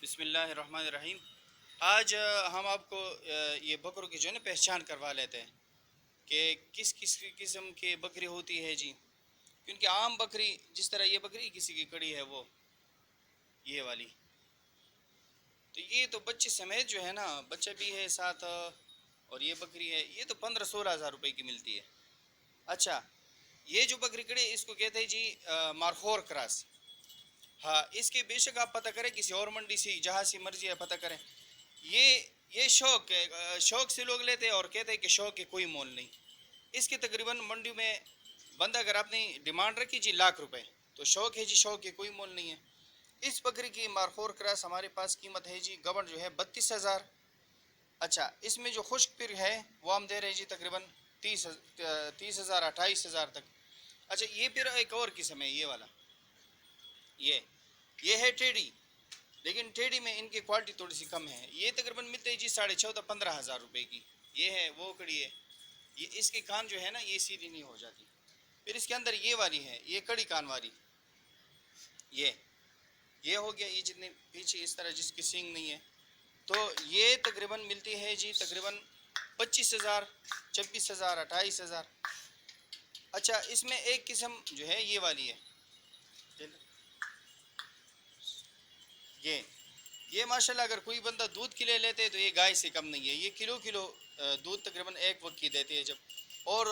بسم اللہ الرحمن الرحیم۔ آج ہم آپ کو یہ بکروں کی جو ہے نا پہچان کروا لیتے ہیں کہ کس کس قسم کی بکری ہوتی ہے جی، کیونکہ عام بکری جس طرح یہ بکری کسی کی کڑی ہے وہ یہ والی، تو یہ تو بچے سمیت جو ہے نا، بچہ بھی ہے ساتھ اور یہ بکری ہے، یہ تو 15-16 ہزار روپے کی ملتی ہے۔ اچھا، یہ جو بکری کڑی ہے اس کو کہتے ہیں جی مارخور کراس۔ ہاں، اس کے بے شک آپ پتہ کریں کسی اور منڈی سے، جہاں سے مرضی ہے پتہ کریں۔ یہ شوق ہے، شوق سے لوگ لیتے ہیں اور کہتے ہیں کہ شوق کے کوئی مول نہیں۔ اس کے تقریباً منڈی میں بندہ اگر اپنی ڈیمانڈ رکھی جی لاکھ 1,00,000 تو شوق ہے جی، شوق کے کوئی مول نہیں ہے۔ اس بکری کی مارخور کراس ہمارے پاس قیمت ہے جی، گبن جو ہے 32,000۔ اچھا، اس میں جو خشک پھر ہے وہ ہم دے رہے ہیں جی تقریباً 30,000 28,000 تک۔ اچھا، یہ پھر ایک اور قسم ہے یہ والا، یہ ہے ٹیڈی، لیکن ٹیڈی میں ان کی کوالٹی تھوڑی سی کم ہے۔ یہ تقریباً ملتے ہیں جی 14,500-15,000 روپے کی۔ یہ ہے وہ کڑی ہے، یہ اس کی کان جو ہے نا یہ سیدھی نہیں ہو جاتی۔ پھر اس کے اندر یہ والی ہے، یہ کڑی کان والی، یہ ہو گیا، یہ جتنے پیچھے اس طرح جس کی سینگ نہیں ہے، تو یہ تقریباً ملتی ہے جی تقریباً 25,000 26,000 28,000۔ اچھا، اس میں ایک قسم جو ہے یہ والی ہے، یہ ماشاءاللہ اگر کوئی بندہ دودھ کے لیے لیتے تو یہ گائے سے کم نہیں ہے۔ یہ کلو دودھ تقریباً 1 وقت کی دیتے ہیں جب، اور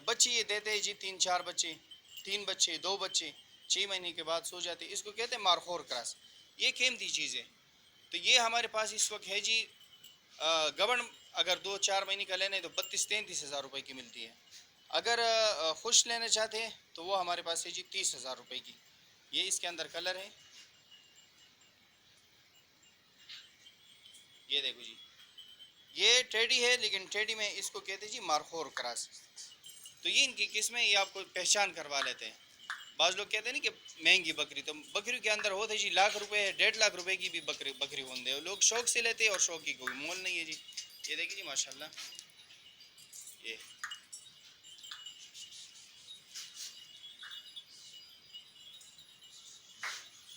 بچے یہ دیتے ہیں جی 3-4 بچے، 3 بچے 2 بچے 6 مہینے کے بعد سو جاتے ہیں۔ اس کو کہتے ہیں مارخور کراس۔ یہ قیمتی چیز ہے، تو یہ ہمارے پاس اس وقت ہے جی گبن اگر 2-4 مہینے کا لینے تو 32-33 ہزار روپے کی ملتی ہے۔ اگر خوش لینا چاہتے ہیں تو وہ ہمارے پاس ہے جی 30,000 روپے کی۔ یہ اس کے اندر کلر ہے، یہ دیکھو جی، یہ ٹیڈی ہے لیکن ٹیڈی میں اس کو کہتے ہیں جی مارخور کراس۔ تو یہ ان کی قسمیں، یہ آپ کو پہچان کروا لیتے ہیں۔ بعض لوگ کہتے ہیں نا کہ مہنگی بکری، تو بکری کے اندر ہوتے جی لاکھ 1,00,000 1,50,000 روپے کی بھی بکری ہوندے، لوگ شوق سے لیتے ہیں اور شوق کی کوئی مول نہیں ہے جی۔ یہ دیکھیں جی ماشاءاللہ، یہ